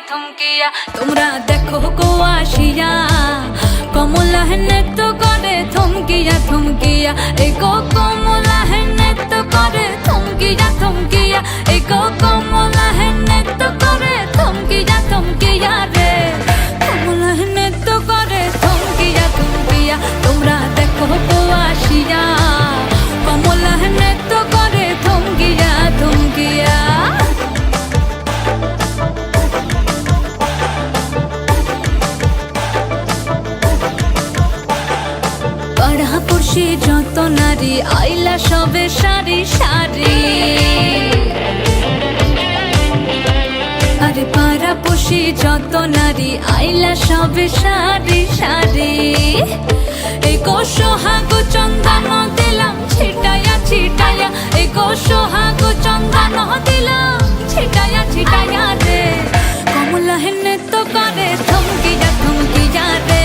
থমকিয়া তোমরা দেখো গো আসিয়া কমলা নৃত্য করে থমকিয়া থমকিয়া এই গো কমলা নৃত্য করে থমকিয়া থমকিয়া এই গো কমলা নৃত্য করে থমকিয়া থমকিয়া রে কমলা নৃত্য করে থমকিয়া থমকিয়া তোমরা দেখো গো আসিয়া কমলা নৃত্য করে থমকিয়া থমকিয়া পাড়াপড়শি যত নারী আইলা সবে সারি সারি আরে পাড়াপড়শি যত নারী আইলা সবে সারি সারি এই গো সোহাগ চন্দন দিলাম ছিটায়া ছিটায়া এই গো সোহাগ চন্দন দিলাম ছিটায়া ছিটায়া রে কমলা নৃত্য করে থমকিয়া থমকিয়া রে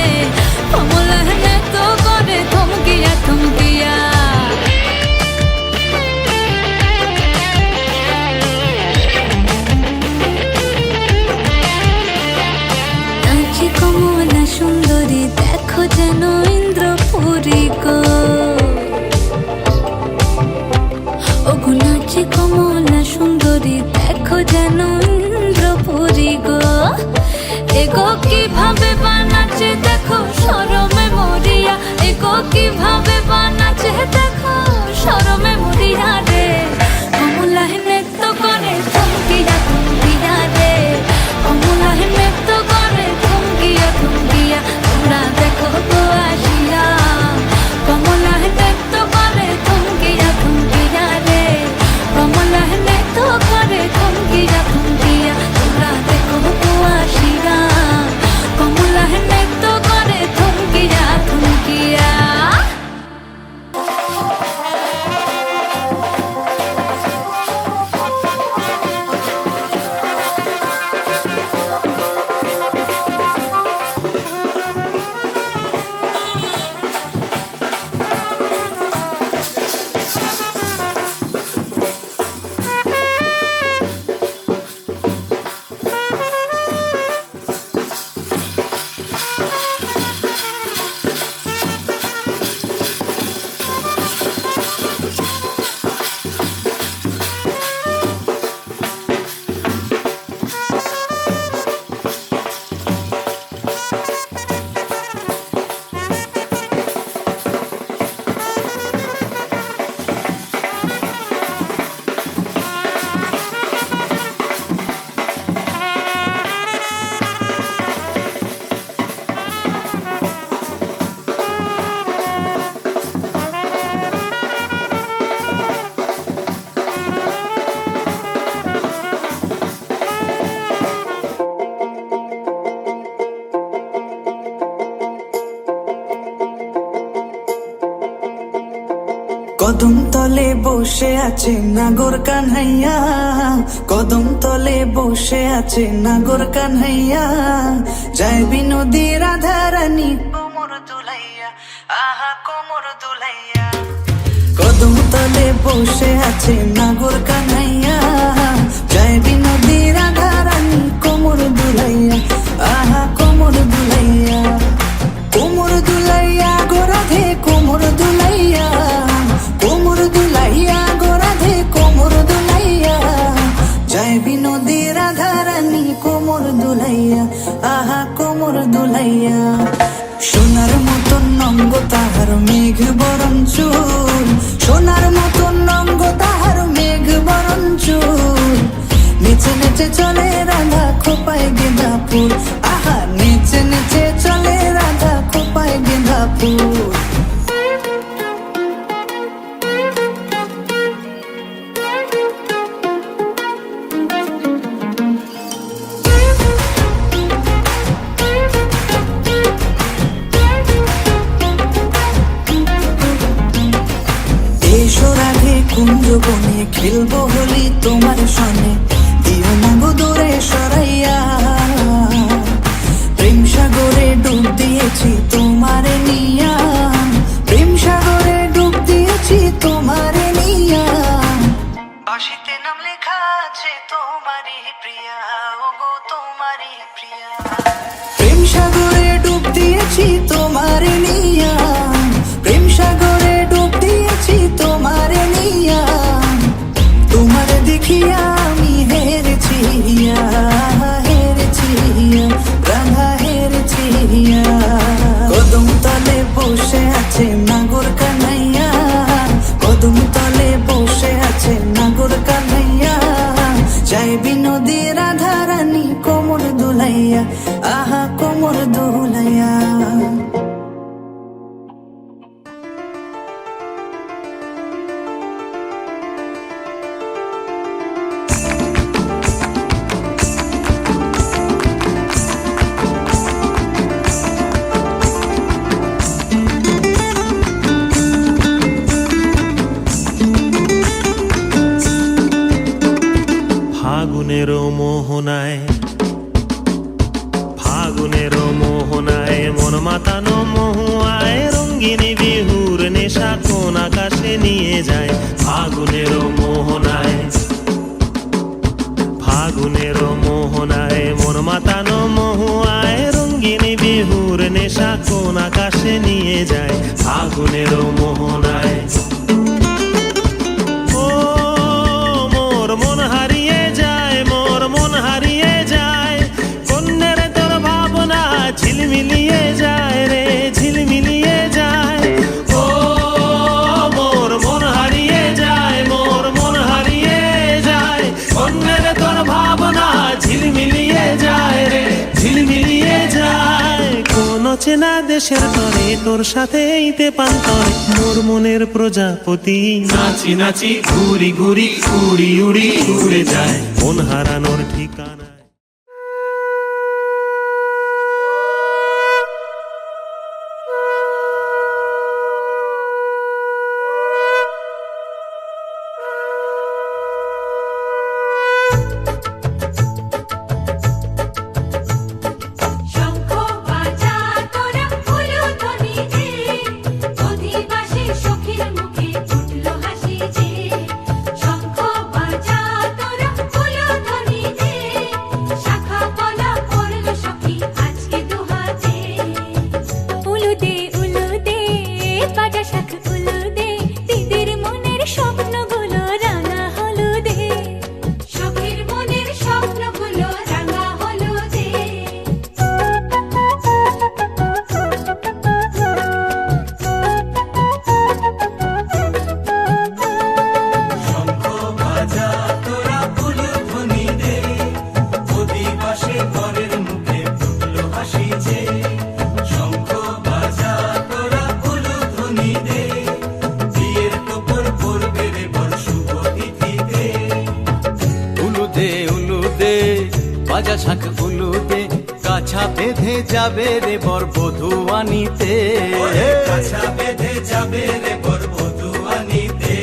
কমলা নৃত্য করে থমকিয়া থমকিয়া নাচে কমলা সুন্দরী দেখো যেন ইন্দ্রপুরী গো ওগো নাচে কমলা সুন্দরী দেখো যেন ইন্দ্রপুরী গো এগো কিভাবে বানাচ্ছে দেখো শরমে মরিয়া এগো কিভাবে বানাচ্ছে দেখো শরমে মরিয়া রে কমলা নৃত্য করে থমকিয়া থমকিয়া রে কমলা নৃত্য করে থমকিয়া থমকিয়া তোমরা দেখো গো আসিয়া কমলা নৃত্য করে থমকিয়া থমকিয়া রে কমলা নৃত্য করে থমকিয়া থমকিয়া তোমরা দেখো গো আসিয়া কমলা নৃত্য করে থমকিয়া থমকিয়া কদম তলে বসে আছে নাগর কানহাইয়া কদম তলে বসে আছে নাগর কানহাইয়া যায় বিনোদী রাধারানী কোমর দুলাইয়া আহা কোমর দুলাইয়া কদম তলে বসে আছে নাগর কানহাইয়া যায় বিনোদী রাধারানী কোমর দুলাইয়া আহা কোমর দুলাইয়া কোমর দুলাইয়া গোরাধে কোমর দুলাইয়া কোমর দুলাইয়া গোরাধে কোমর দুলাইয়া যায় বিনোদী রাধারানী কোমর দুলাইয়া আহা কোমর দুলাইয়া সোনার মতন নঙ্গ তাহার মেঘ বরণ চুল সোনার মতন নঙ্গ তাহার মেঘ বরণ চুল নেচে নেচে চলে রাধা খোপায় গেঁদা ফুল আহা নেচে নেচে চলে রাধা খোপায় গেঁদা ফুল কুঞ্জ বনে খেলবো হোলি তোমার সনে দিও না গো দূরে সরাইয়া প্রেম সাগরে ডুব দিয়েছি তোমারে নিয়া প্রেম সাগরে ডুব দিয়েছি তোমারে নিয়া বাঁশিতে নাম লেখা আছে তোমারই প্রিয়া ও গো তোমার তোমারই প্রিয়া। প্রেম সাগরে ডুব দিয়েছি তোমারে নিয়া, প্রেম সাগরে ডুব দিয়েছি তোমারে নিয়া, তোমার দেখিয়া আমি হেরেছি হেরেছি রাধা হেরেছি। কদম তলে বসে আছে নাগর কানাইয়া, কদম তলে বসে আছে নাগর কানাইয়া, চাই বিনোদী রাধা রানী কোমর দুলাইয়া, আহা কোমর দুলাইয়া। ফাগুনের মোহনায়, ফাগুনের মোহনায় মন মাতানো মহুয়ায়, রঙ্গিনী বিহুর নেশা কোন আকাশে নিয়ে যায়। ফাগুনের মোহনায়, ফাগুনের মোহনায় মন মাতানো মহুয়ায়, রঙ্গিনী বিহুর নেশা কোন আকাশে নিয়ে যায়। ফাগুনের মোহনায় মন হারিয়ে যায়, মোর মন হারিয়ে যায়, কন্যের তোর ভাবনা ঝিলমিলিয়ে যায় রে ঝিলমিলিয়ে যায়। ও মোর মন হারিয়ে যায়, মোর মন হারিয়ে যায়, কন্যের তোর ভাবনা ঝিলমিলিয়ে যায় রে ঝিলমিলিয়ে যায়। কোন চেনা দেশের তরে তোর সাথে এইতে পান্তরে, মোর মনের প্রজাপতি নাচি নাচি ঘুরি ঘুরি উড়ি উড়ি উড়ে যায় মন হারানোর ঠিকানা। বাজা শাঁখ উলু দে, কাছা বেঁধে যাবে রে বর বধূ আনিতে, কাছা বেঁধে যাবে রে বর বধূ আনিতে।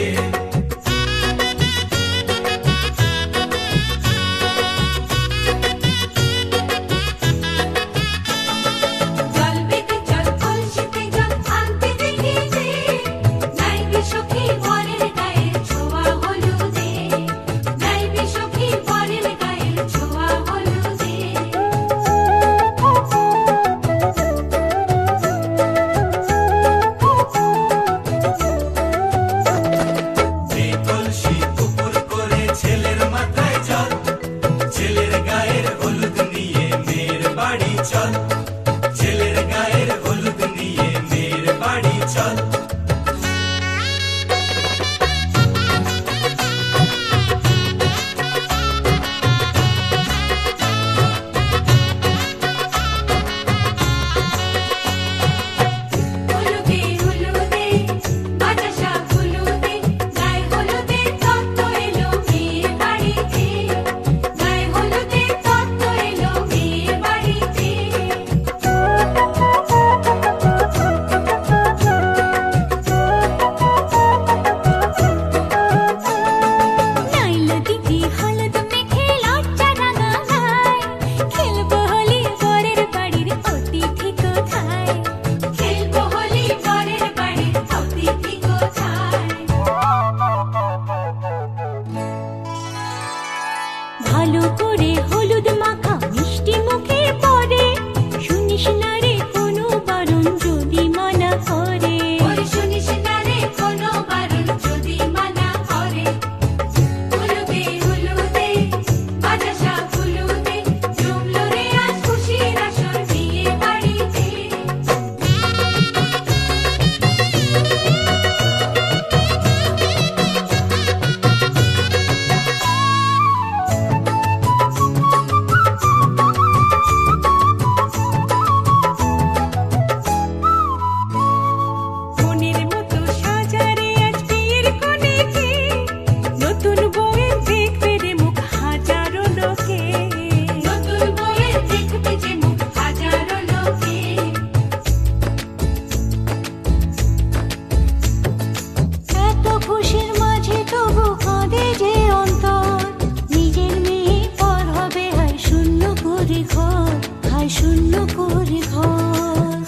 করে ঘর, হায় শূন্য করে ঘর।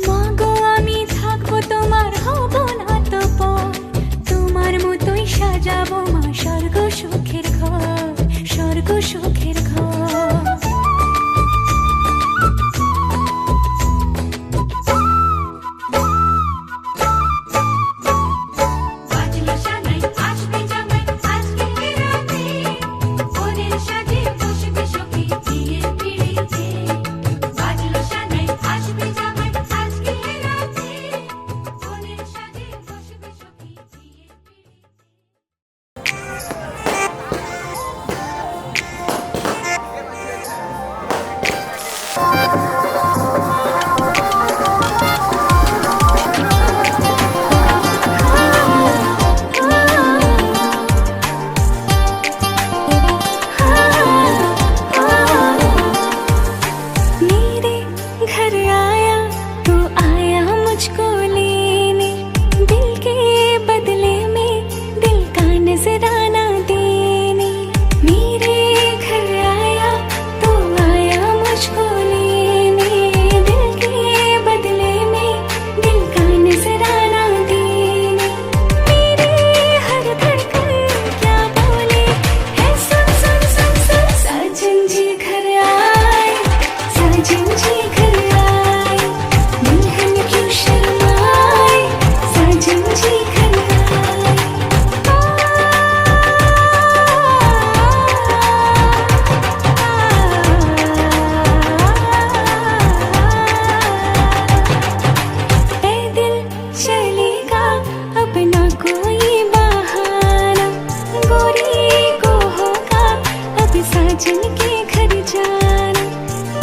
মা গো আমি থাকবো তোমার, হব না তো পর, তোমার মতোই সাজাবো মা স্বর্গ সুখের ঘর, স্বর্গ সুখের ঘর। বাজলো সানাই আসবে জামাই আজকে রাতে, বোনের সাথে বসবে সখী বিয়ের পিড়িতে। বাজলো সানাই আসবে জামাই আজকে রাতে, বোনের সাথে বসবে সখী বিয়ের পিড়িতে। मेरे घर आया तो आया मुझको लेने, दिल के बदले में दिल का नजराना देने। मेरे घर आया तो आया मुझको लेने, दिल के बदले में दिल का नजराना देने। मेरे हर धड़कन क्या बोले है, सुन सुन सुन सुन। साजन जी घर आए, साजन जी घर आए, दुल्हन क्यों शर्माए, साजन जी घर आए। ए दिल चलेगा अब ना कोई बहाना, गोरी को होगा अब साजन के घर जाना।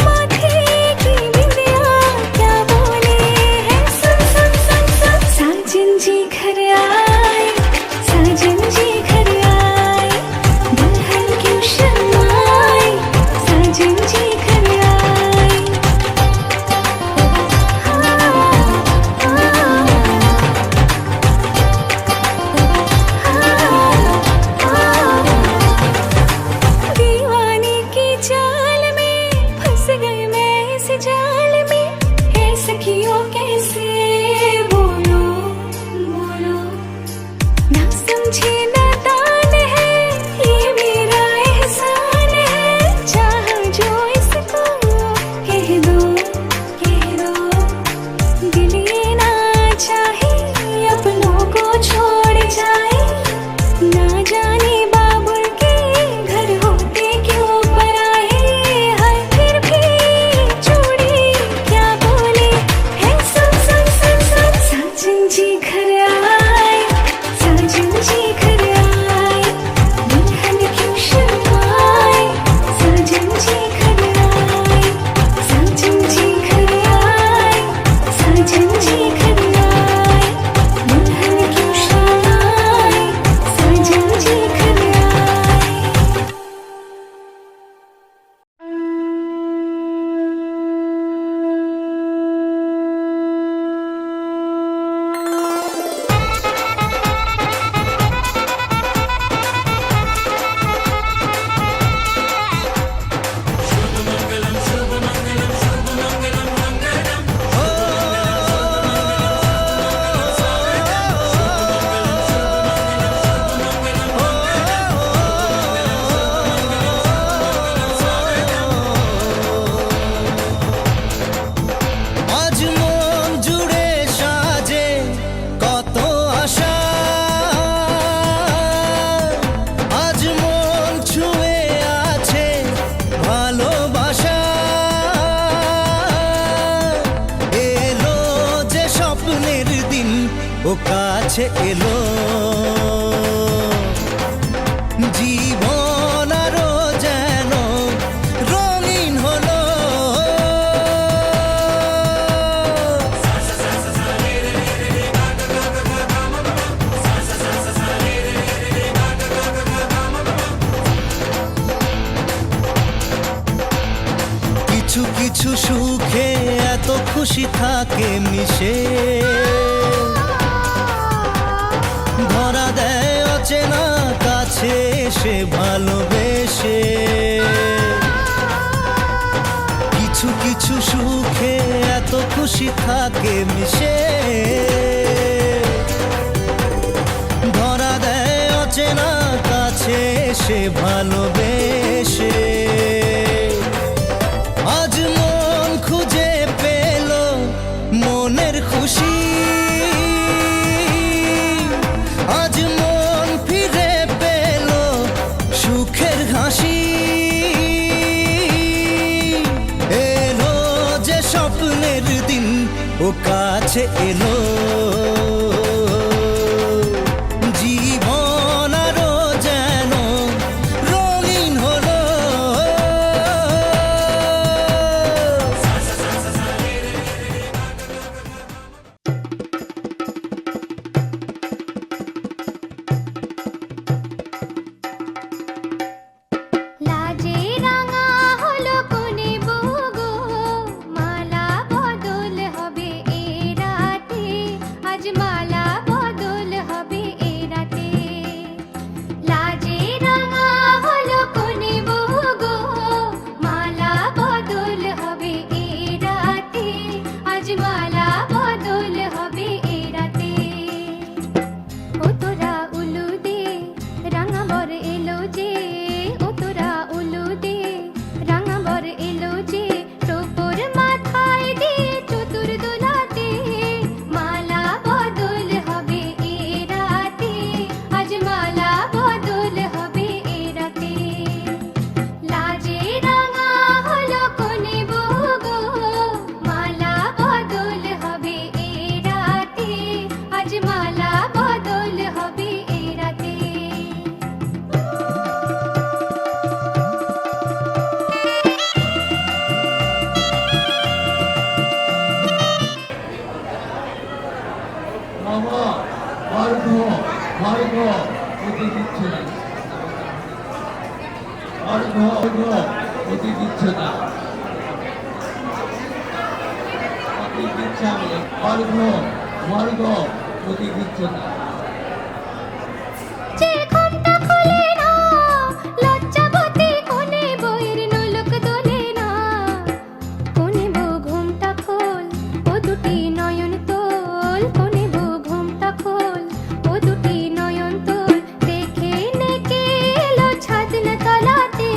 माथे की बिंदिया क्या बोले है, सुन सुन सुन सुन। साजन जी घर आए, साजन जी घर आए, दुल्हन क्यों शर्माए, साजन जी घर आए। दीवाने की चाल में फंस गई मैं, इस जाल में है सखियों कैसे बोलो बोलो। ना समझे नादान है ये मेरा एहसान है, चाह जो इसको कह दो कह दो। दिल ये ना चाहे अपनों को छोड़ जाए, ना जाने बाबुल के घर होते क्यों पर आए। हर फिर भी चूड़ी क्या बोले है, सुन सुन सुन सुन। साजन जी घर आए, साजन जी घर आए, दुल्हन क्यों शर्माए, साजन जी घर आए। साजन जी घर आए, साजन जी घर आए, दुल्हन क्यों शर्माए, साजन जी घर आए। আজ মন জুড়ে সাজে কত আশা, আজ মন ছুঁয়ে আছে ভালোবাসা। এলো যে স্বপ্নের দিন ও কাছে এলো, জীবন আরো যেন রঙিন হলো। কিছু কিছু সুখে এত খুশি থাকে মিশে, ধরা দেয় অচেনা কাছে সে ভালোবেসে কিছু কিছু সুখে এত খুশি থাকে মিশে ধরা দেয় অচেনা কাছে সে ভালোবেসে আজ মন খুঁজে পেল মনের খুশি আজ মন ফিরে পেল সুখের হাসি এলো যে স্বপ্নের দিন ও কাছে এলো জীবন আরো যেন রঙিন হলো লাজে রাঙা হলো কোনে বউ গো মালা বদল হবে এ রাতে আজ মালা বদল হবে এ রাতে লাজে রাঙা হলো কোনে বউ গো মালা বদল হবে এ রাতে আজ মালা বদল হবে এ রাতে ও তোরা উলু দে রাঙা বর এলো যে ও তোরা উলু দে রাঙা বর এলো যে টোপর মাথায় দিয়ে চতুর দোলাতে মালা বদল হবে এ রাতে আজ মালা বদল হবে এ রাতে লাজে রাঙা হলো কোনে বউ গো মালা বদল হবে এ রাতে আজ মালা বদল হবে এ রাতে মামা মার্গ মার্গ ওকে দিচ্ছে না মার্গ ওকে দিচ্ছে না ওকে দিচ্ছে আমি মার্গ ওকে দিচ্ছে না যে ঘুমটা খোলে না লজ্জাবতী কোনে বইয়ের নোলক দোলে না কোনে বউ ঘুমটা খোল ও দুটি নয়ন তোল কোনে বউ ঘুমটা খোল ও দুটি নয়ন তোল দেখে নেকে এলো ছাদনা তলাতে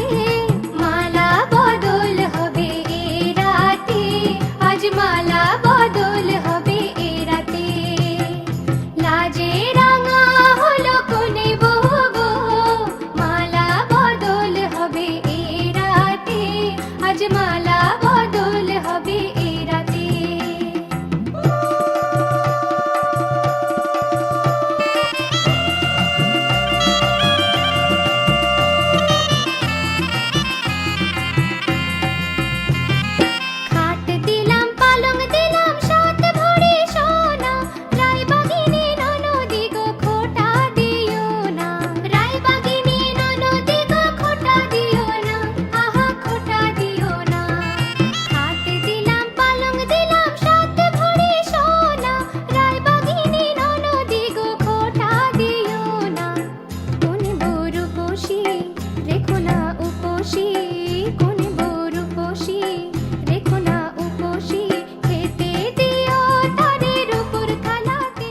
মালা বদল হবে এ রাতে আজ মালা বদল হবে এ রাতে লাজে রাঙা হলো কোনে বউ গো মালা বদল হবে এ রাতে আজ মালা বদল হবে এ রাতে খাট দিলাম পালং দিলাম সাত ভরি সোনা রায়বাগিনী ননদি গো খোটা দিও না রায়বাগিনী ননদি গো খোটা দিও না আহা খোটা দিও না খাট দিলাম পালং দিলাম সাত ভরি সোনা রায়বাগিনী ননদি গো খোটা দিও না কোনে বড় কোশি রেখো না উপসী কোনে বড় কোশি রেখো না উপসী খেতে দিও তারের উপর থালাতে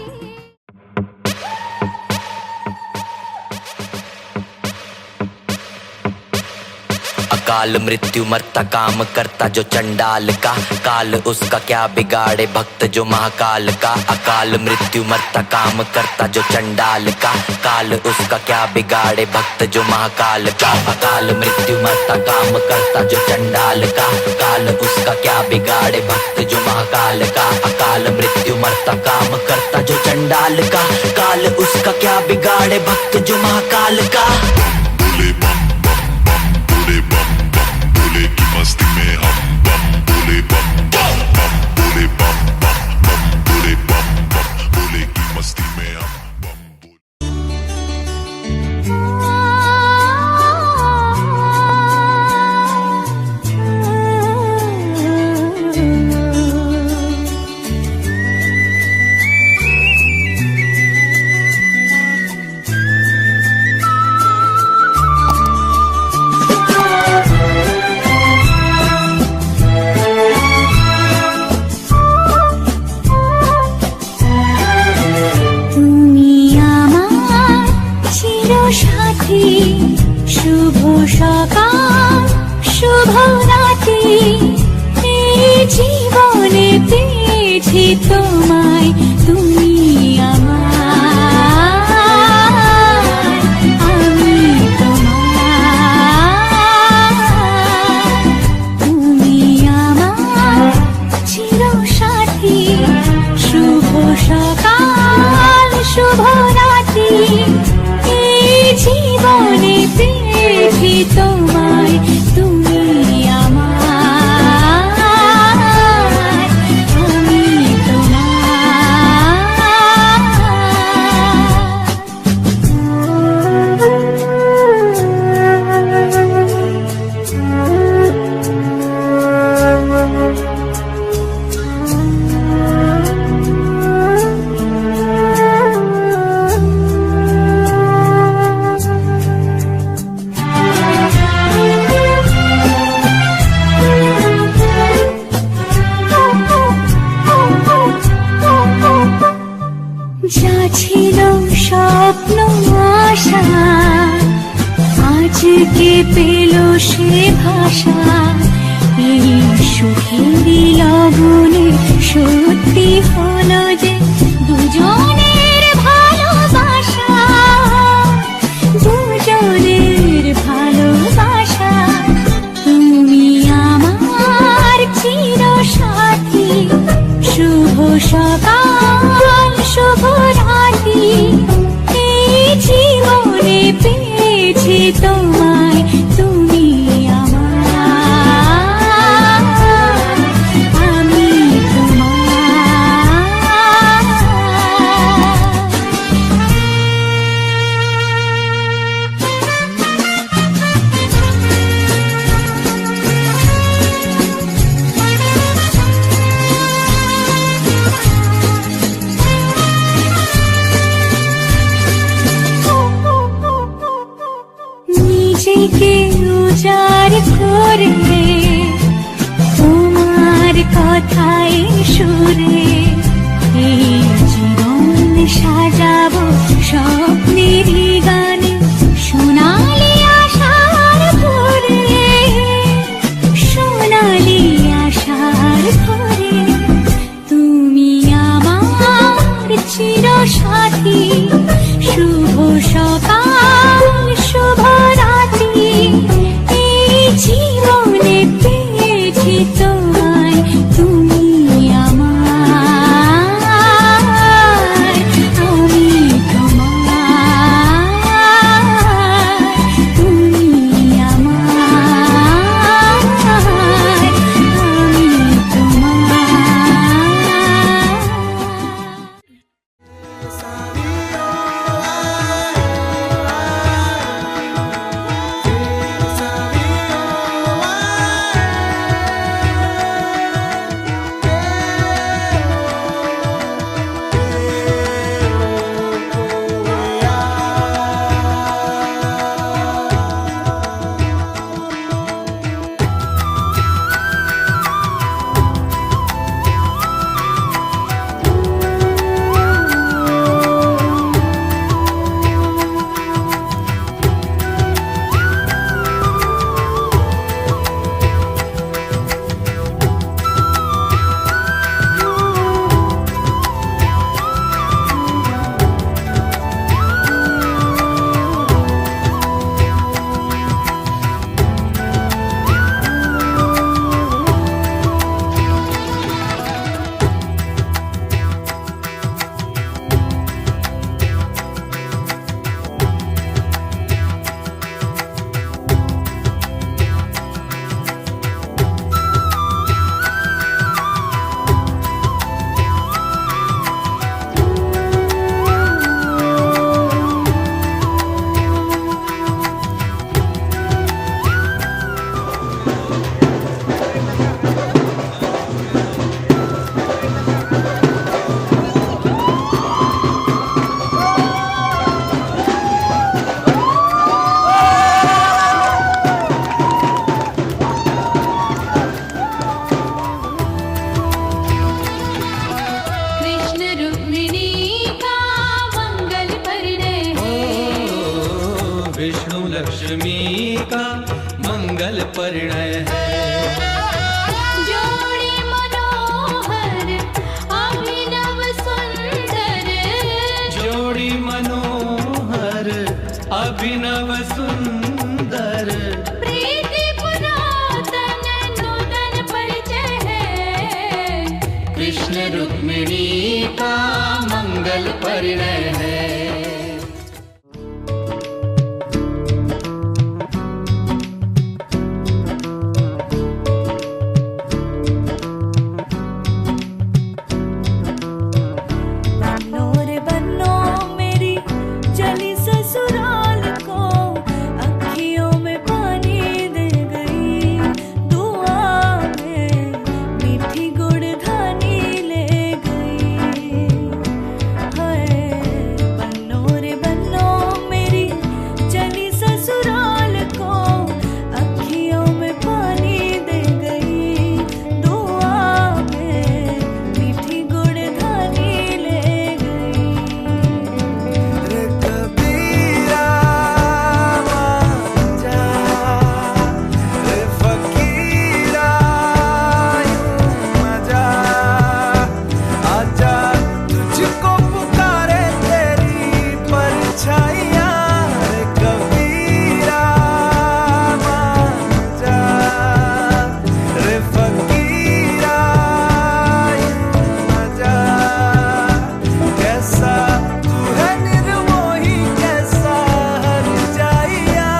अकाल मृत्यु मरता काम करता जो चंडाल का काल उसका क्या बिगाड़े भक्त जो महाकाल का अकाल मृत्यु मरता काम करता जो चंडाल का काल उसका क्या बिगाड़े भक्त जो महाकाल का अकाल मृत्यु मरता काम करता जो चंडाल का काल उसका क्या बिगाड़े भक्त जो महाकाल का अकाल मृत्यु मरता काम करता जो चंडाल का काल उसका क्या बिगाड़े भक्त जो महाकाल का बोले बम बम बम बोले बम बम बोले की मस्ती में हम बम बोले बम बम बम बोले बम बम बम बोले बम बम बोले की मस्ती में हम बम পেয়েছি তোমায়, তুমি আমার, আমি তোমার, তুমি আমার চিরসাথী। শুভ সকাল শুভ রাত্রি, এই জীবনে পেয়েছি তোমায়, তুমি আমার, আমি যা ছিল স্বপ্ন আশা, আজকে পেল সে ভাষা। এই সুখেরই লগনে সত্যি হলো যে দুজনের ভালোবাসা, দুজনের ভালোবাসা। তুমি আমার চিরসাথী, শুভ সকাল শুভ রাত্রি, এই জীবনে পেয়েছি তোমায়, তুমি আমার, আমি তোমার। নিজেকে উজাড় করে তোমার কথায় সুরে, এই জীবন সাজাবো স্বপ্নেরই গানে, সোনালি আশার ভোরে, সোনালি আশার ভোরে। তুমি আমার চিরসাথী, শুভ সকাল শুভ রাত্রি, এই জীবনে পেয়েছি তোমায়, তুমি আমার, আমি তোমার, তুমি আমার, আমি তোমার। लक्ष्मी का मंगल परिणय है। जोड़ी मनोहर सुंदर प्रीति पुरातन नूतन परिचय है कृष्ण रुक्मिणी का मंगल परिणय है बन्नो रे बन्नो मेरी चली ससुराल को अखियों में पानी दे गई दुआ में मीठी गुड़ धानी ले गई हाय बन्नो रे बन्नो मेरी चली ससुराल को अखियों में पानी दे गई दुआ में मीठी गुड़ धानी ले गई रे कबीरा जा रे फकीरा मजा आजा तुझको पुकारे तेरी परछाइयाँ रे कबीरा जा रे फकीरा मजा कैसा तू है निर्मोही कैसा हर जाइया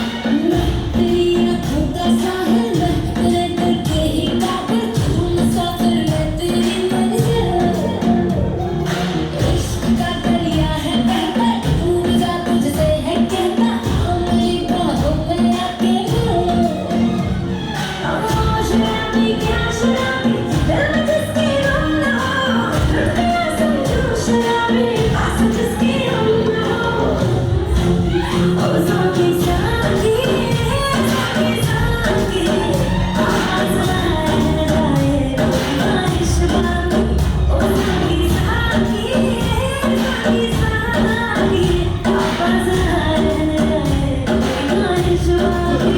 तेरी आँखों का साहिल तेरे करके ही काबिल तू मुसाफिर मैं तेरी मंजिल इश्क का दरिया है बहता डूब जा तुझसे है कहता आओ मेरी बाहों में आके मिलो शराबी क्या शराबी दिल में जिसकी हम ना हो मैं समझो शराबी पास जिसकी हम ना हो ओ साकी साकी साकी साकी आवाज़ आए माहिश बाकी ओ साकी साकी साकी साकी आवाज़ आए माहिश बाकी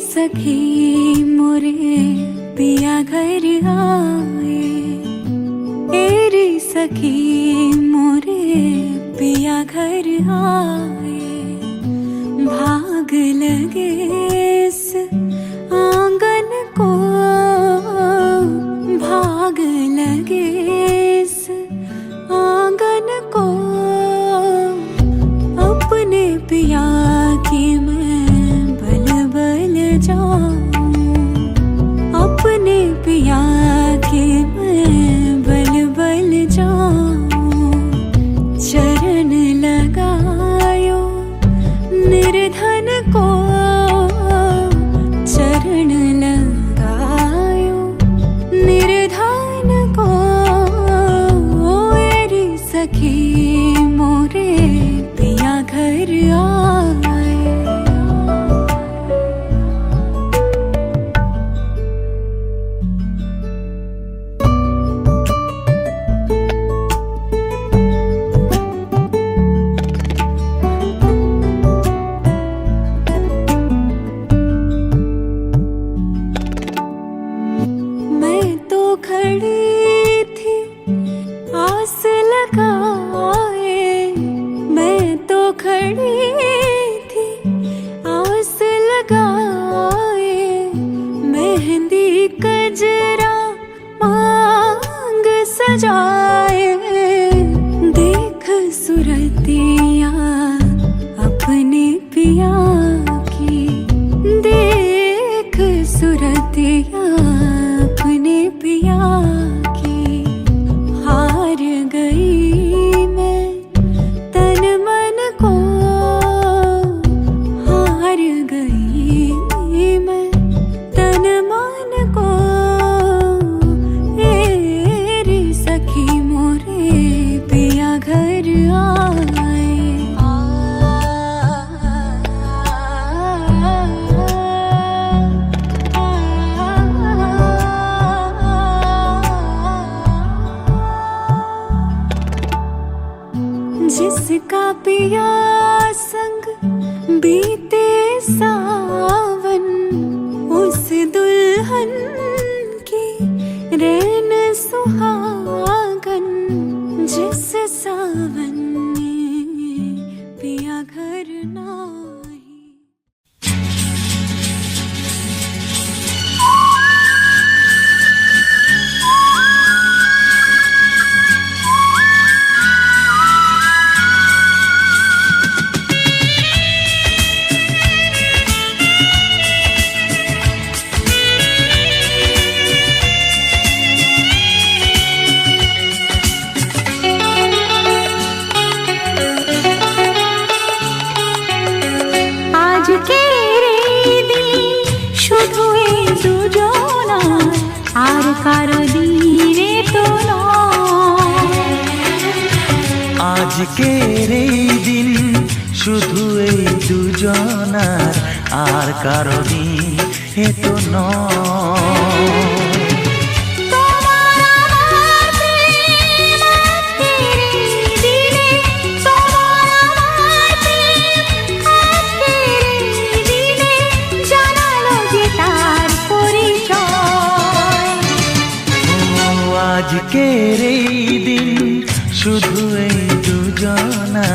सखी मोरे पिया घर आए सखी मोरे पिया घर आए, भाग लगे इस आंगन को, भाग लगे इस आंगन को। अपने पिया की मैं बल बल जाऊं, अपने पिया की मैं बल बल जाऊं। चरण लगायो निर्धन को, चरण लगायो निर्धन को। एरी सखी मोरे पिया घर आए। मैं तो खड़ी थी आस लगाए, मैं तो खड़ी थी आस लगाए। मेहंदी कजरा मांग सजाए, देख सुरतिया अपने पिया की, देख सुरतिया अपने पिया की। हार गई मैं तन मन को, हार गई मैं तन मन को। एरी सखी मोरे पिया घर आए। जिसका पिया संग बीते सावन, उस दुल्हन की रैन सुहागन। जिस सावन में पिया घर नाही। आज के रे दिल शुধু এই দুজনার, আর কারো দিনে তো নয়। আজকে রে দিন শুধু এই দুজনার, আর কারো দিন এ তো নয়। আজকের এই দিন শুধু এই দুজনা,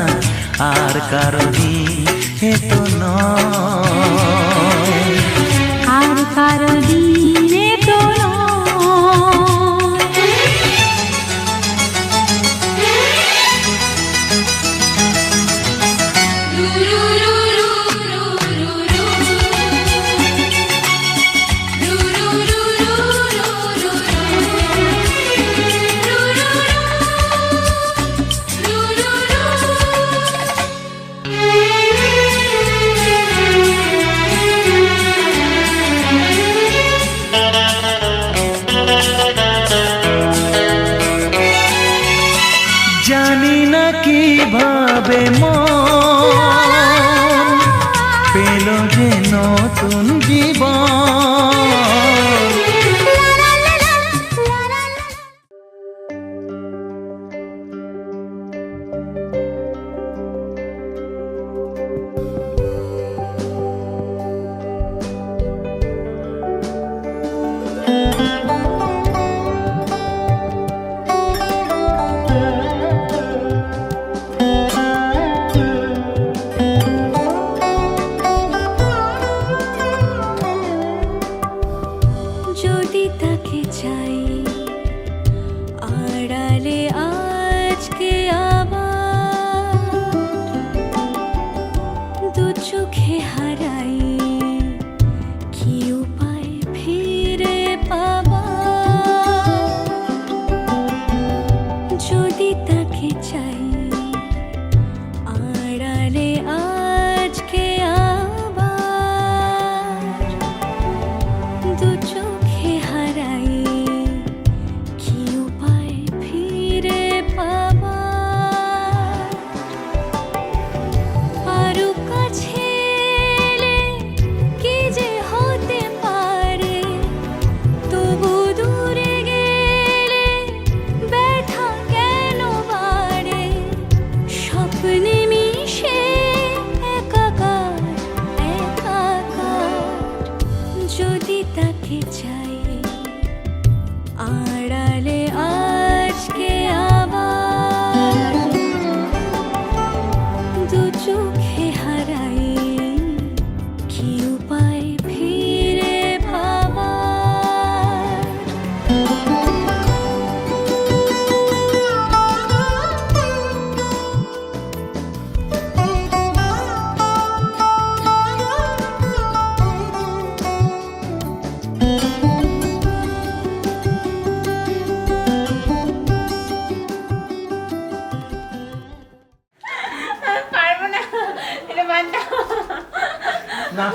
আর কারো দিন এ তো নয়। আর কারো দিনে তো জানি না কিভাবে মন পেল যে নতুন জীবন। না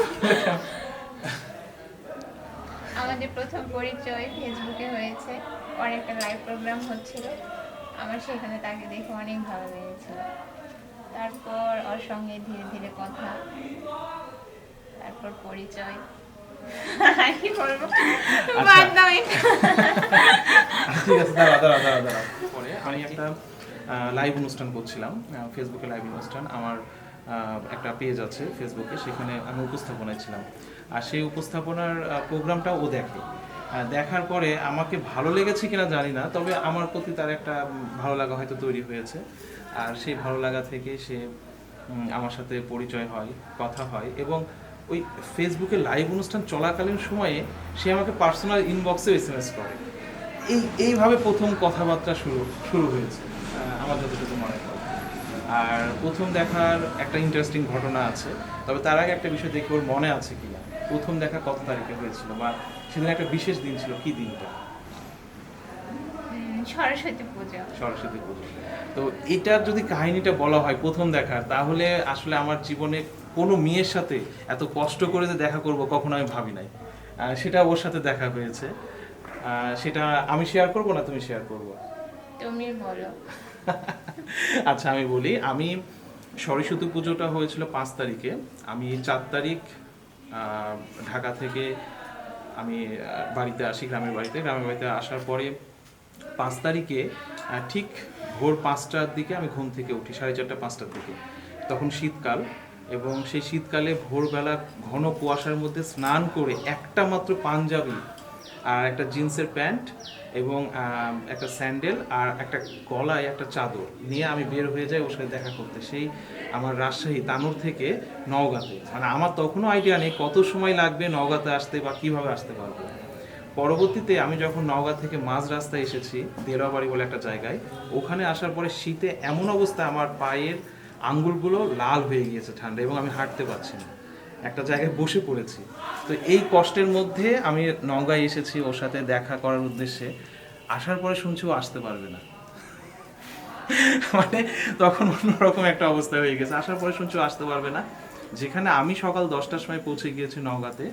আমাদের প্রথম পরিচয় ফেসবুকে হয়েছে, ওর একটা লাইভ প্রোগ্রাম হচ্ছিল, আমার সেখানে তাকে দেখে অনেক ভালো লেগেছিল। তারপর ওর সঙ্গে ধীরে ধীরে কথা, তারপর পরিচয়। কি বলবো, বাদ দাও এটা। ঠিক আছে, দাঁড়াও। পরে আমি একটা লাইভ অনুষ্ঠান করছিলাম, ফেসবুকে লাইভ অনুষ্ঠান। আমার একটা পেজ আছে ফেসবুকে, সেখানে আমি উপস্থাপনায় ছিলাম। আর সেই উপস্থাপনার প্রোগ্রামটা ও দেখে। দেখার পরে আমাকে ভালো লেগেছে কিনা জানি না, তবে আমার প্রতি তার একটা ভালো লাগা হয়তো তৈরি হয়েছে। আর সেই ভালো লাগা থেকে সে আমার সাথে পরিচয় হয়, কথা হয়, এবং ওই ফেসবুকে লাইভ অনুষ্ঠান চলাকালীন সময়ে সে আমাকে পার্সোনাল ইনবক্সে SMS করে। এইভাবে প্রথম কথাবার্তা শুরু হয়েছে আমার যতটুকু মনে হয়। আর প্রথম দেখার একটা ইন্টারেস্টিং ঘটনা আছে, তবে তার আগে একটা বিষয় দেখি ওর মনে আছে কিনা। প্রথম দেখা কত তারিখে হয়েছিল, বা সেদিন একটা বিশেষ দিন ছিল, কি দিনটা? সরস্বতী পূজা। সরস্বতী পুজো। তো এটার যদি কাহিনীটা বলা হয় প্রথম দেখার, তাহলে আসলে আমার জীবনে কোনো মেয়ের সাথে এত কষ্ট করে যে দেখা করব কখনো আমি ভাবি নাই। সেটা ওর সাথে দেখা হয়েছে। সেটা আমি শেয়ার করব না তুমি শেয়ার করবো? তুমি বলো। আচ্ছা আমি বলি। আমি সরস্বতী পুজোটা হয়েছিল 5 তারিখে। আমি 4 তারিখ ঢাকা থেকে আমি বাড়িতে আসি, গ্রামের বাড়িতে আসার পরে 5 তারিখে ঠিক ভোর 5টার দিকে আমি ঘুম থেকে উঠি, 4:30 5টার দিকে। তখন শীতকাল, এবং সেই শীতকালে ভোরবেলা ঘন কুয়াশার মধ্যে স্নান করে একটা মাত্র পাঞ্জাবি আর একটা জিন্সের প্যান্ট এবং একটা স্যান্ডেল আর একটা গলায় একটা চাদর নিয়ে আমি বের হয়ে যাই ওর সাথে দেখা করতে। সেই আমার রাজশাহী তানোর থেকে নওগাঁতে। মানে আমার তখনও আইডিয়া নেই কত সময় লাগবে নওগাঁতে আসতে বা কীভাবে আসতে পারবো। পরবর্তীতে আমি যখন নওগাঁ থেকে মাঝ রাস্তায় এসেছি দেরাবাড়ি বলে একটা জায়গায়, ওখানে আসার পরে শীতে এমন অবস্থা আমার পায়ের আঙ্গুলগুলো লাল হয়ে গিয়েছে ঠান্ডা, এবং আমি হাঁটতে পারছি না, একটা জায়গায় বসে পড়েছি। তো এই কষ্টের মধ্যে আমি নওগাঁয় এসেছি ওর সাথে দেখা করার উদ্দেশ্যে। আসার পরে শুনছি ও আসতে পারবে না। মানে তখন অন্যরকম একটা অবস্থা হয়ে গেছে। আসার পরে শুনছি ও আসতে পারবে না, যেখানে আমি সকাল 10টার সময় পৌঁছে গিয়েছি নওগাঁতে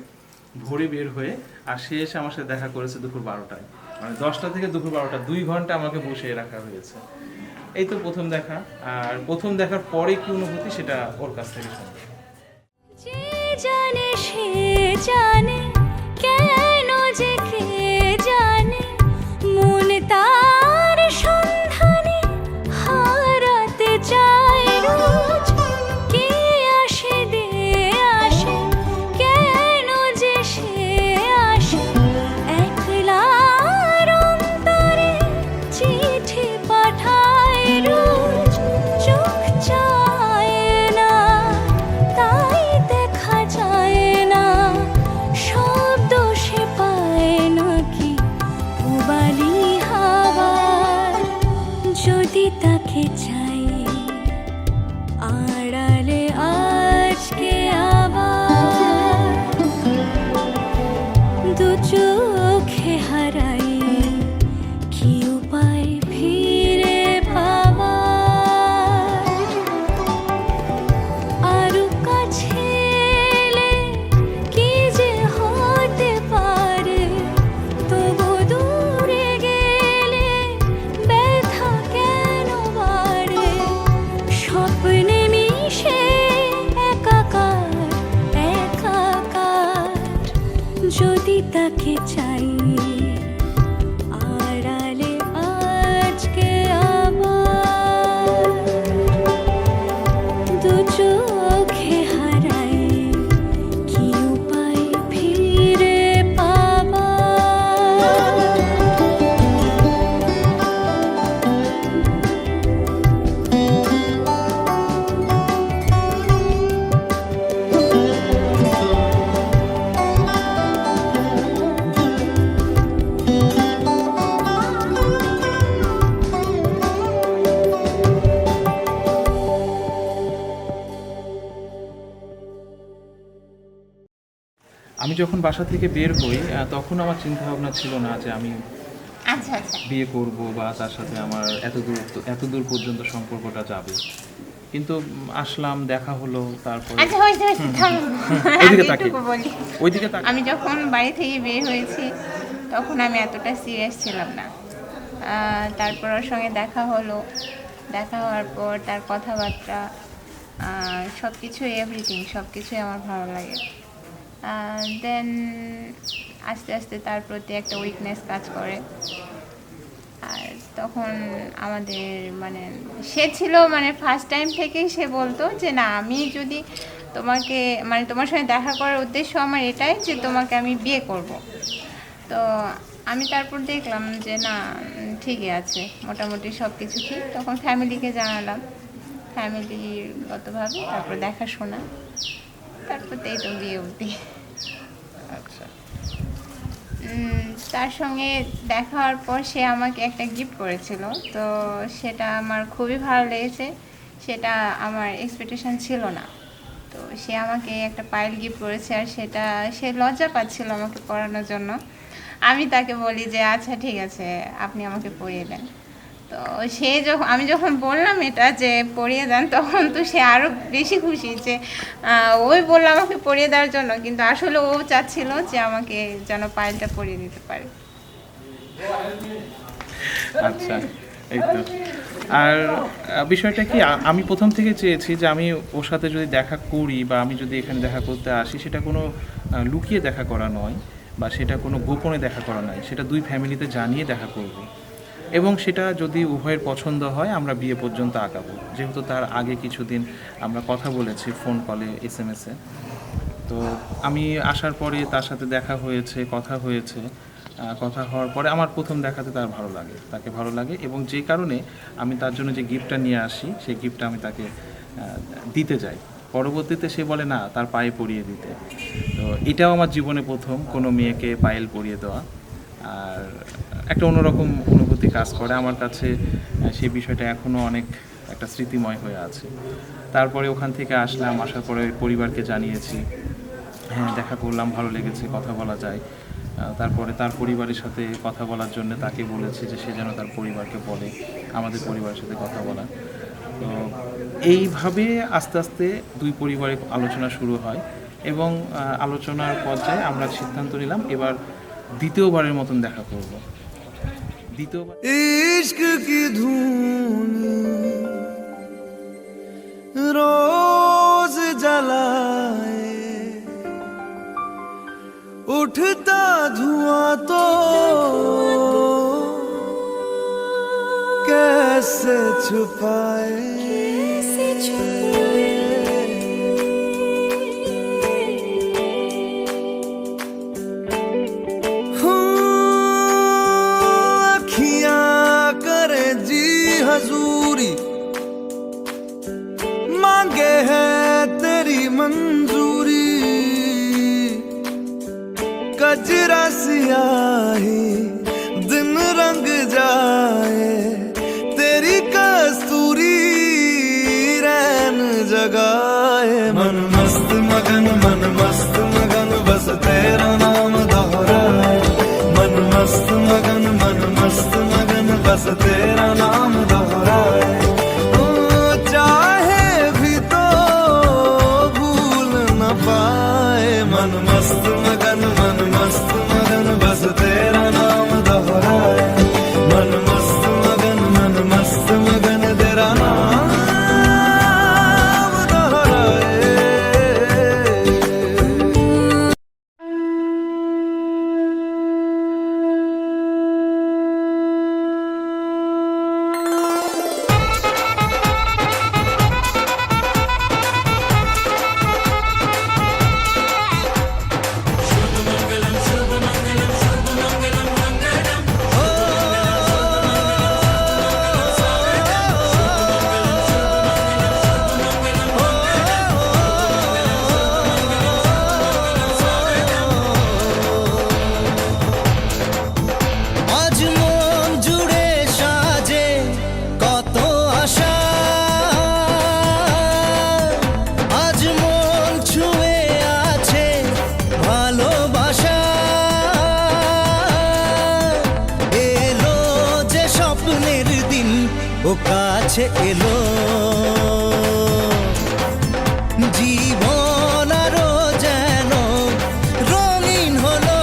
ভোরে বের হয়ে, আর সে এসে আমার সাথে দেখা করেছে দুপুর 12টায়। মানে 10টা থেকে দুপুর 12টা 2 ঘন্টা আমাকে বসিয়ে রাখা হয়েছে। এই তো প্রথম দেখা। আর প্রথম দেখার পরে কি অনুভূতি সেটা ওর কাছ থেকে শুনবো। যে জানে সে জানে, কেন যে কে জানে, মন তার সন্ধানে হারাতে চায় রোজ। কে আসে দে আসে, কেন যে সে আসে, একলার অন্তরে চিঠি পাঠায় রোজ। চোখ চায় না তাই দেখা যায় না, শব্দ সে পায় নাকি পুবালি হাওয়ার। যদি তাকে চাই আড়ালে আজকে আবার, দু চোখে হারাই কি উপায় ফিরে পাবার। আরো কাছে এলে কি যে হতে পারে, তবু দূরে গেলে ব্যথা কেন বাড়ে। স্বপ্নে মিশে একাকার একাকার, যদি তাকে চাই আড়ালে আজকে আবার, দু চোখে হারাই কি উপায় ফিরে পাবার। আমি যখন বাসা থেকে বের হই তখন আমার চিন্তা ভাবনা ছিল না যে আমি আচ্ছা আচ্ছা। বিয়ে করব বা তার সাথে আমার এত দূর পর্যন্ত সম্পর্কটা যাবে। কিন্তু আসলাম, দেখা হলো, তারপরে আচ্ছা হয়েছে থামো আমি ওইদিকে তাকিয়ে। একটু বলি। ওইদিকে তাক আমি যখন বাড়ি থেকে বের হয়েছি তখন আমি এতটা সিরিয়াস ছিলাম না। তারপর ওর সঙ্গে দেখা হলো, দেখা হওয়ার পর তার কথাবার্তা সব কিছুই এভরিথিং সব কিছুই আমার ভালো লাগে। দেন আস্তে আস্তে তার প্রতি একটা উইকনেস কাজ করে। আর তখন আমাদের মানে সে ছিল মানে ফার্স্ট টাইম থেকেই সে বলতো যে না আমি যদি তোমাকে মানে তোমার সঙ্গে দেখা করার উদ্দেশ্য আমার এটাই যে তোমাকে আমি বিয়ে করব। তো আমি তারপর দেখলাম যে না ঠিকই আছে, মোটামুটি সব কিছু ঠিক। তখন ফ্যামিলিকে জানালাম, ফ্যামিলিগতভাবে তারপর দেখাশোনা, তারপর এই তো বিয়ে অবধি। আচ্ছা, তার সঙ্গে দেখা হওয়ার পর সে আমাকে একটা গিফট করেছিল, তো সেটা আমার খুবই ভালো লেগেছে। সেটা আমার এক্সপেকটেশন ছিল না। তো সে আমাকে একটা পায়েল গিফট করেছে, আর সেটা সে লজ্জা পাচ্ছিল আমাকে পরানোর জন্য। আমি তাকে বলি যে আচ্ছা ঠিক আছে আপনি আমাকে পরিয়ে দেন। তো সে যখন আমি যখন বললাম এটা যে পরিয়ে দেন, তখন তো সে আরও বেশি খুশি যে ওই বললো আমাকে পরিয়ে দেওয়ার জন্য, কিন্তু আসলে ও চাচ্ছিল যে আমাকে যেন পায়েলটা পরিয়ে দিতে পারে। আচ্ছা, এই তো। আর বিষয়টা কি, আমি প্রথম থেকে চেয়েছি যে আমি ওর সাথে যদি দেখা করি বা আমি যদি এখানে দেখা করতে আসি, সেটা কোনো লুকিয়ে দেখা করা নয় বা সেটা কোনো গোপনে দেখা করা নয়, সেটা দুই ফ্যামিলিতে জানিয়ে দেখা করব। এবং সেটা যদি উভয়ের পছন্দ হয় আমরা বিয়ে পর্যন্ত আগাবো, যেহেতু তার আগে কিছুদিন আমরা কথা বলেছি ফোন কলে, SMS-এ। তো আমি আসার পরে তার সাথে দেখা হয়েছে, কথা হয়েছে। কথা হওয়ার পরে আমার প্রথম দেখাতে তার ভালো লাগে, তাকে ভালো লাগে, এবং যে কারণে আমি তার জন্য যে গিফটটা নিয়ে আসি সেই গিফটটা আমি তাকে দিতে যাই। পরবর্তীতে সে বলে না তার পায়ে পরিয়ে দিতে। তো এটাও আমার জীবনে প্রথম কোনো মেয়েকে পায়েল পরিয়ে দেওয়া, আর একটা অন্যরকম অনুভূতি কাজ করে আমার কাছে। সেই বিষয়টা এখনও অনেক একটা স্মৃতিময় হয়ে আছে। তারপরে ওখান থেকে আসলাম, আসার পরে পরিবারকে জানিয়েছি, হ্যাঁ দেখা করলাম, ভালো লেগেছে, কথা বলা যায়। তারপরে তার পরিবারের সাথে কথা বলার জন্য তাকে বলেছি যে সে যেন তার পরিবারকে বলে আমাদের পরিবারের সাথে কথা বলা। তো এইভাবে আস্তে আস্তে দুই পরিবারে আলোচনা শুরু হয়, এবং আলোচনার পর্যায়ে আমরা সিদ্ধান্ত নিলাম এবার দ্বিতীয়বারের মতন দেখা করব। দ্বিতীয়বার इश्क की धून रोज जलाए, उठता धुआं तो कैसे छुपाए। हजूरी मांगे है तेरी मंजूरी, कजरा सियाही दिन रंग जाए, तेरी कस्तूरी रैन जगाए। मन मस्त मगन बस तेरा नाम दोहराए। मन मस्त मगन बस तेरा नाम दोहराए। चाहे भी तो भूल न पाए। मन मस्त मगन बस तेरा नाम दोहराए। मन मस्त मगन तेरा नाम दोहराए। ও কাছে এলো জীবন আরো যেন রঙিন হলো।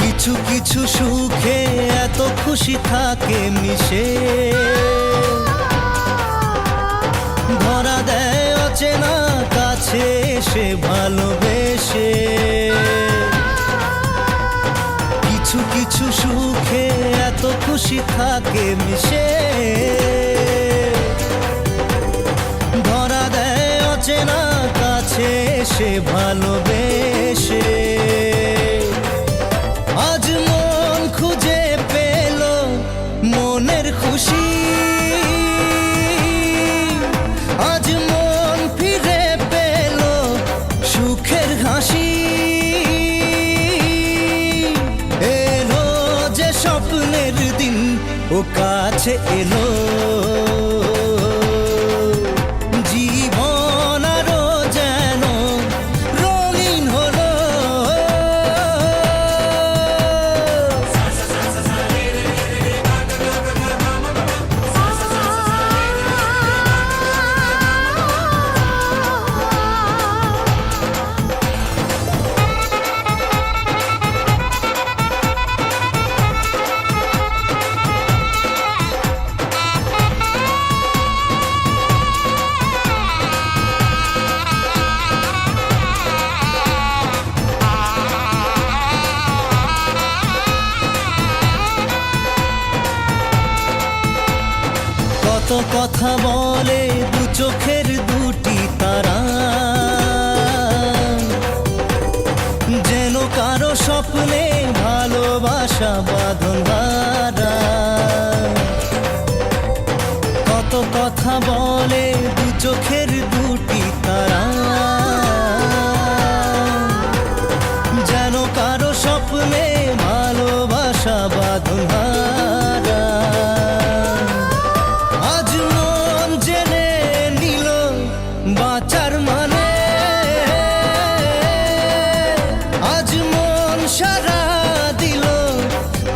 কিছু কিছু সুখে এত খুশি থাকে মিশে, ধরা দেয় অচেনা কাছে এসে ভালোবেসে। কিছু কিছু সুখে এত খুশি থাকে মিশে, ধরা দেয় অচেনা কাছে এসে ভালোবেসে। আজ মন খুঁজে পেল মনের খুশি, আজ মন ফিরে পেল সুখের হাসি। এলো যে স্বপ্নের দিন ও কাছে এলো, জীবন আরো যেন রঙিন হলো। কত কথা বলে দু চোখের দুটি তারা, যেন কারো স্বপ্নে ভালোবাসা বাঁধন হারা। কত কথা বলে দু চোখের দুটি তারা, যেন কারো স্বপ্নে ভালোবাসা বাঁধন হারা। আজ মন জেনে নিল বাঁচার মানে, আজ মন সারা দিল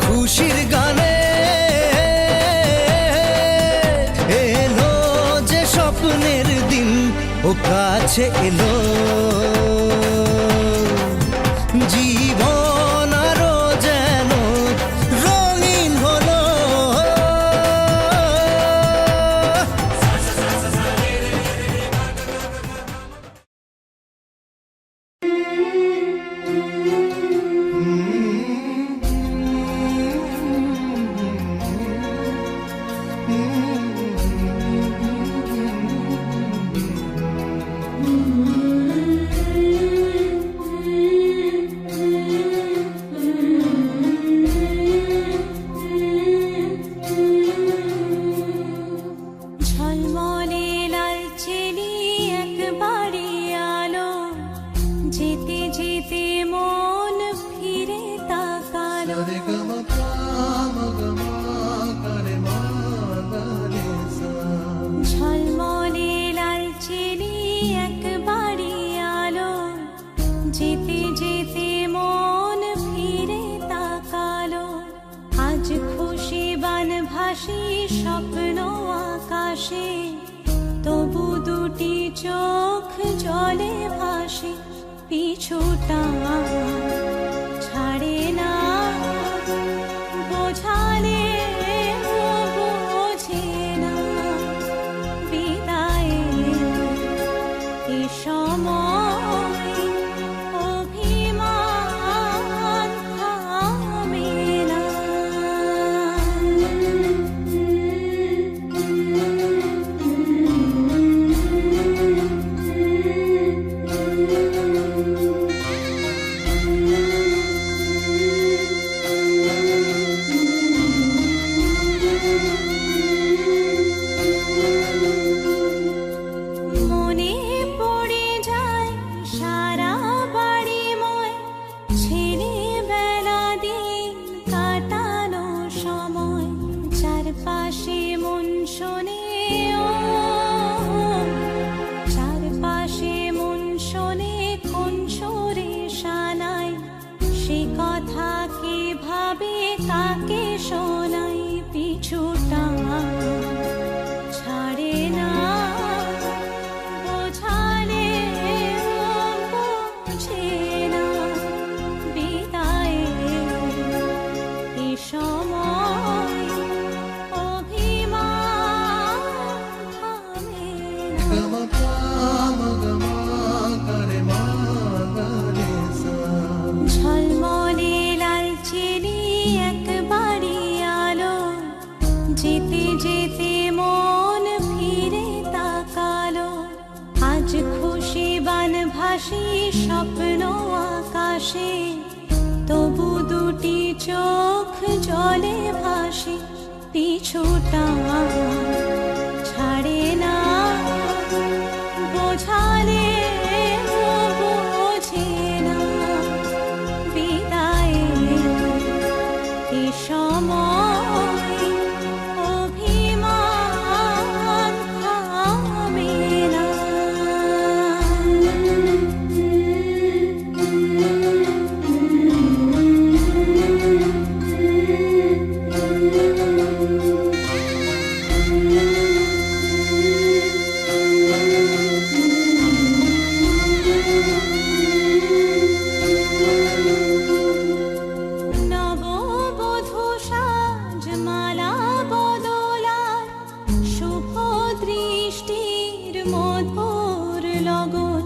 খুশির গানে। এলো যে স্বপ্নের দিন ও কাছে এলো, জীবন আরো যেন রঙিন হলো। ঝলমলে লাল চেলি একবারে আলো, যেতে যেতে মন ফিরে তাকালো। ঝলমলে লাল চেলি একবারে আলো, যেতে যেতে মন ফিরে তাকালো। আজ খুশি বান ভাসি স্বপ্ন আকাশে, তবু দুটি চোখ জলে ভাসে। পিছুটা ছাড়ে না, বোঝালে বোঝে না। বিদায়ের এ সময় অভিমান থামে না। ভাসি স্বপ্ন আকাশে, তবু দুটি চোখ জলে ভাসি, পিছুটা ছাড়ে না, বোঝালে বোঝে না, বিদায়ের এ সময় অভিমান থামে না। নববধূ সাজমালা বদলার, শুভ দৃষ্টির মধুর লগন,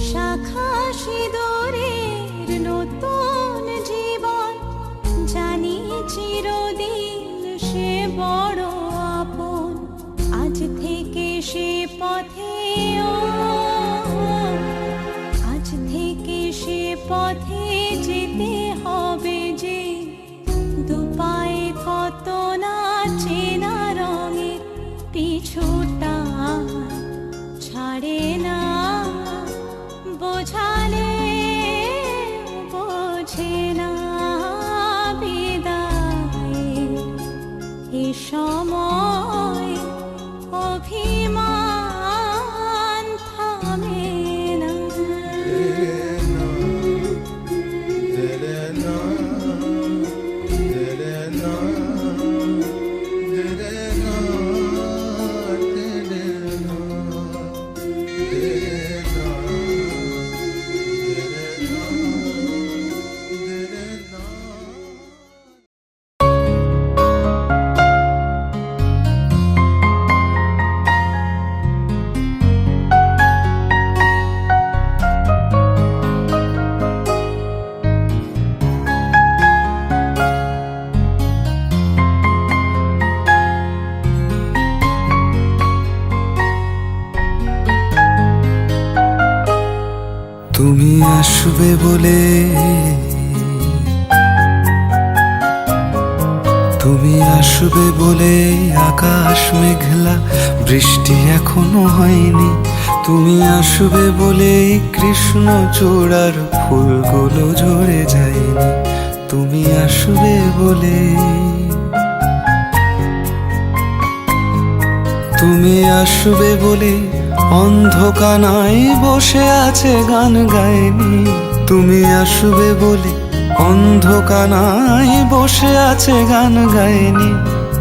শাখা সিঁদুরের নতুন জীবন, জানি চিরদিন সে বড় আপন। আজ থেকে সে পথে আজ থেকে সে পথে যেতে হবে যে, দুপায়ে কত না চেনা রঙের, পিছুটা ছাড়ে না, বোঝালে বোঝে না, বিদায়ের এ সময় অভিমান থামে না। তুমি আসবে বলে, তুমি আসবে বলে আকাশ মেঘলা, বৃষ্টি এখনো হয়নি। তুমি আসবে বলে কৃষ্ণ চূড়ার ফুলগুলো ঝরে যায়নি। তুমি আসবে বলে, তুমি আসবে বলে অন্ধকানায় বসে আছে গান গায়নি। তুমি আসবে বলে অন্ধকানায় বসে আছে গান গায়নি।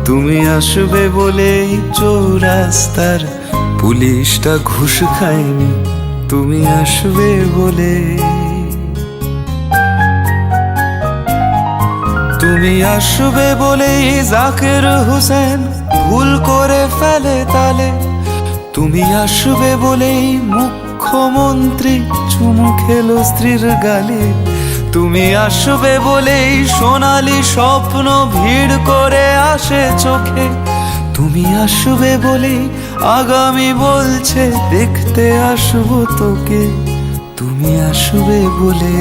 তুমি আসবে বলে চৌরাস্তার পুলিশটা ঘুষ খায়নি। তুমি আসবে বলে, তুমি আসবে বলে জাকির হোসেন ভুল করে ফেলে তালে। তুমি আসবে বলেই মুখ্যমন্ত্রী চুমু খেলো স্ত্রীর গালে। তুমি আসবে বলেই সোনালি স্বপ্ন ভিড় করে আসে চোখে। তুমি আসবে বলেই আগামী বলছে দেখতে আসবো তোকে। তুমি আসবে বলে,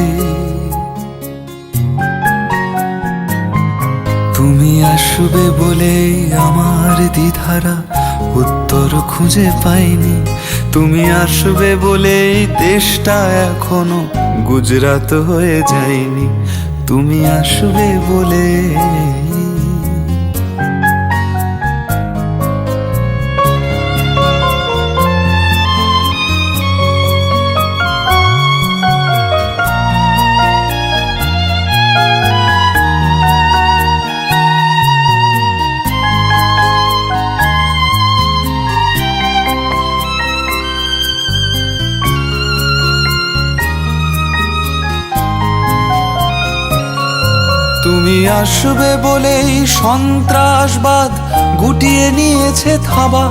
তুমি আসবে বলে আমার দ্বিধারা উত্তর খুঁজে পাইনি। তুমি আসবে বলে দেশটা এখনো গুজরাট হয়ে যায়নি। তুমি আসবে বলে, তুমি আসবে বলেই সন্ত্রাসবাদ গুটিয়ে নিয়েছে থাবা।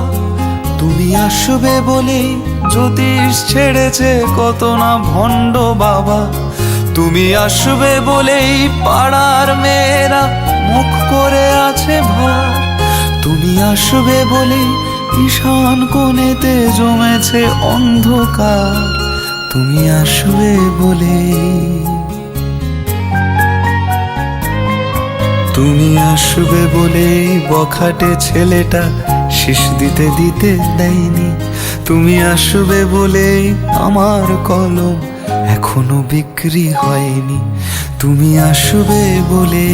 তুমি আসবে বলেই জ্যোতিষ ছেড়েছে কত না ভণ্ড বাবা। তুমি আসবে বলেই পাড়ার মেয়েরা মুখ করে আছে ভার। তুমি আসবে বলেই ঈশান কোণেতে জমেছে অন্ধকার। তুমি আসবে বলে, তুমি আসবে বলে বখাটে ছেলেটা শীষ দিতে দিতে দেয়নি। তুমি আসবে বলে আমার কলম এখনো বিক্রি হয়নি। তুমি আসবে বলে,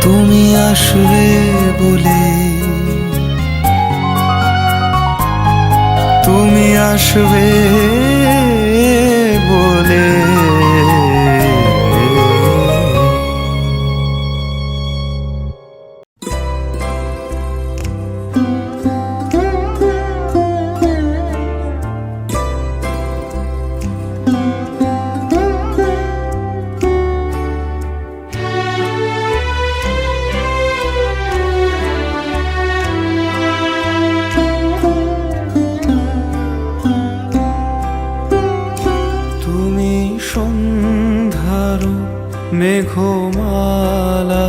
তুমি আসবে বলে, তুমি আসবে বলে। তুমি সন্ধ্যার মেঘমালা,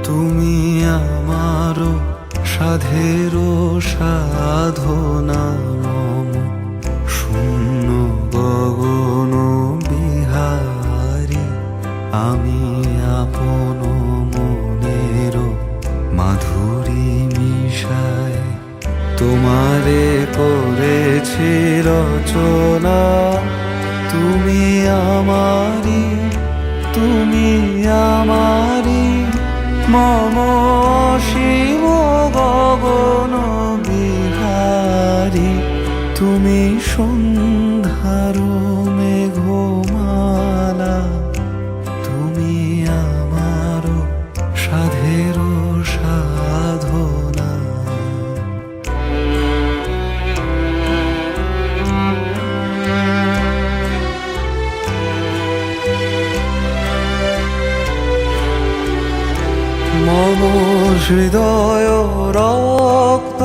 তুমি আমার সাধের সাধনা। মম শূন্য গগন বিহারী, আমি আপন মনের মাধুরী মিশায় তোমারে করেছি রচনা। তুমি আমারি, তুমি আমারি, মম শিব গগন বিহারী। তুমি সন্ধ্যার মেঘমালা, তুমি আমার সাধের সাধনা। মম হৃদয় রক্ত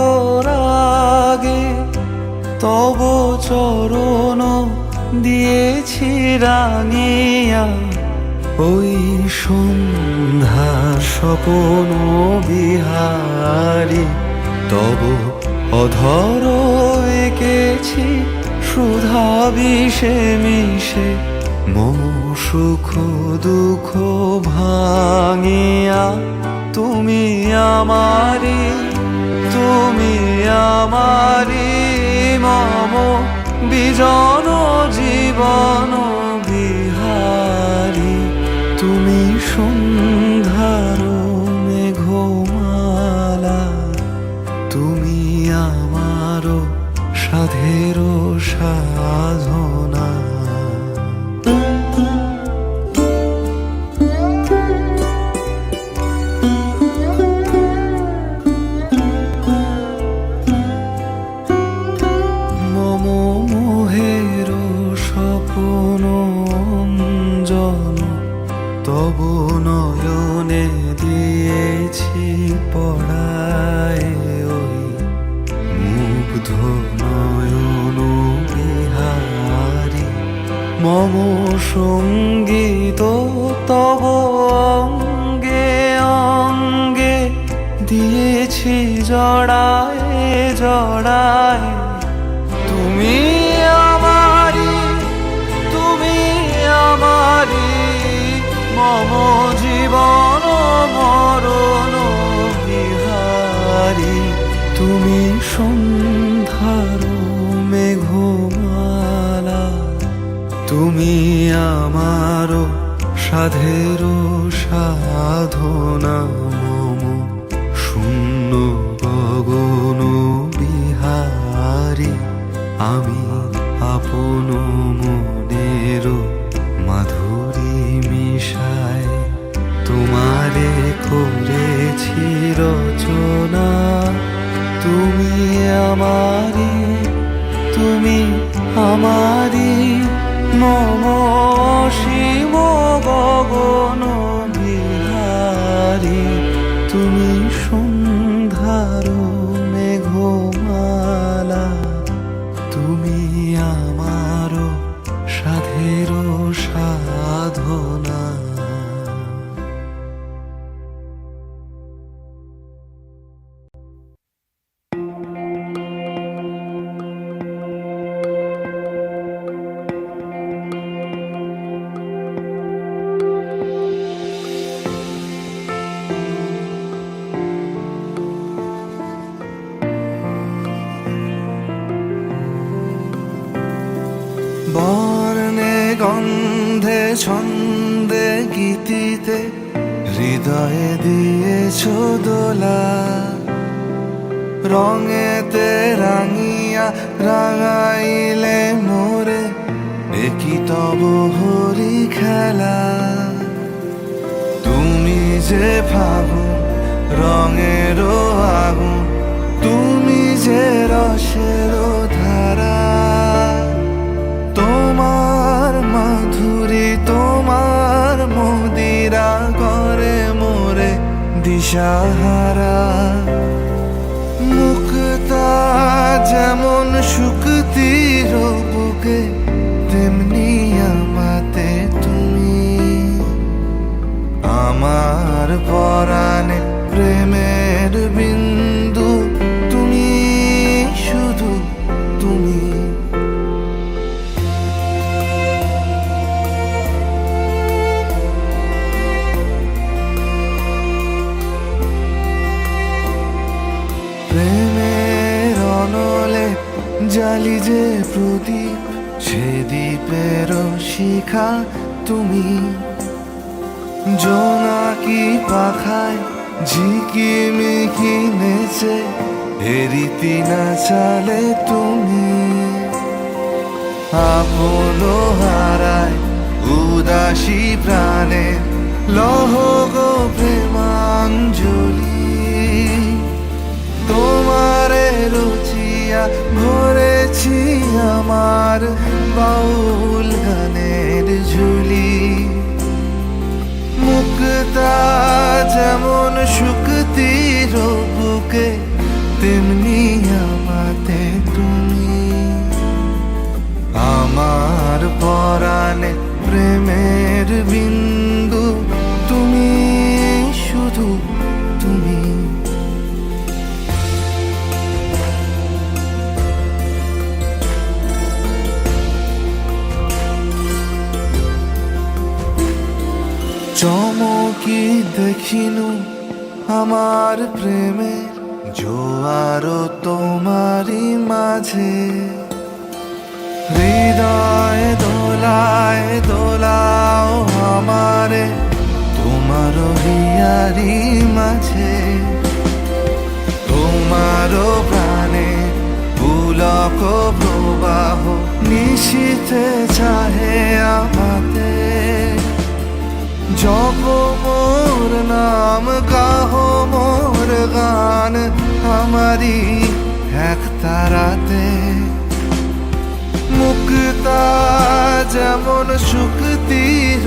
রাগে তব চরণ দিয়েছি রাঙিয়া। ওই সন্ধ্যা স্বপন বিহারী, তব অধর এঁকেছি সুধা বিষে মিশে। মম সুখ দুঃখ ভাঙিয়া, তুমি আমারি, তুমি আমারি, মম বিজন জীবন বিহারী। তুমি সন্ধ্যার মেঘমালা, তুমি আমার সাধের সাধনা। মম মোহের স্বপন অঞ্জন তব নয়নে দিয়েছি পড়ায়। ওই মুগ্ধ নয়ন বিহারী, মম সঙ্গীত তব অঙ্গে অঙ্গে দিয়েছি জড়ায় জড়ায়। তুমি আমারি, তুমি আমারি, মম জীবন মরণ বিহারী। তুমি সন্ধ্যার মেঘমালা, তুমি আমার সাধের সাধনা। মম শূন্য গগন বিহারী, আমি আপন মনের মাধুরী মিশায় তোমারে করেছি রচনা। তুমি আমারি, তুমি আমারি, মম শিব গগন বিহারী। তুমি সন্ধ্যার মেঘমালা, তুমি আমার সাধের সাধনা। গন্ধে ছন্দে গীতিতে হৃদয়ে দিয়েছ দোলা, রঙেতে রাঙিয়া রাঙাইলে মোরে একই তব হরি খেলা। তুমি যে ফাগুন রঙেরও আগুন, তুমি যে রসেরও ধারা, তোমার মাধুরী তোমার মদিরা করে মোরে দিশাহারা। মুক্তা যেমন শুকতির বুকে, তেমনি আমাতে তুমি। আমার পরাণে প্রেমের বিন্দু, তুমি শুধু তুমি। প্রেমের অনলে জালি যে প্রদীপ, সে দ্বীপের শিখা তুমি। জোনাকি পাখায় ঝিকিমিকি নেচে হেরিতি না চালে তুমি। আপন হারায় উদাসী প্রাণে লহ গো প্রেমাঞ্জলি। তোমারে রুচিয়া ভরেছি আমার বাউল গানের ঝুলি। মুক্তা যেমন শুকতির বুকে, তেমনি আমাতে তুমি। আমার পরাণে প্রেমের বিন্দু, তুমি শুধু তুমি। চমকি দেখিনু আমার প্রেমের জোয়ার তোমারই মাঝে। হৃদয় দোলায় দোলাও আমারে তোমার হিয়ারি মাঝে। তোমার প্রাণে পুলক প্রবাহ নিশীথে চাহে আমাতে। জপ মোর নাম গাহ মোর গান আমারি এক তারাতে। মুক্তা যেমন শুকতির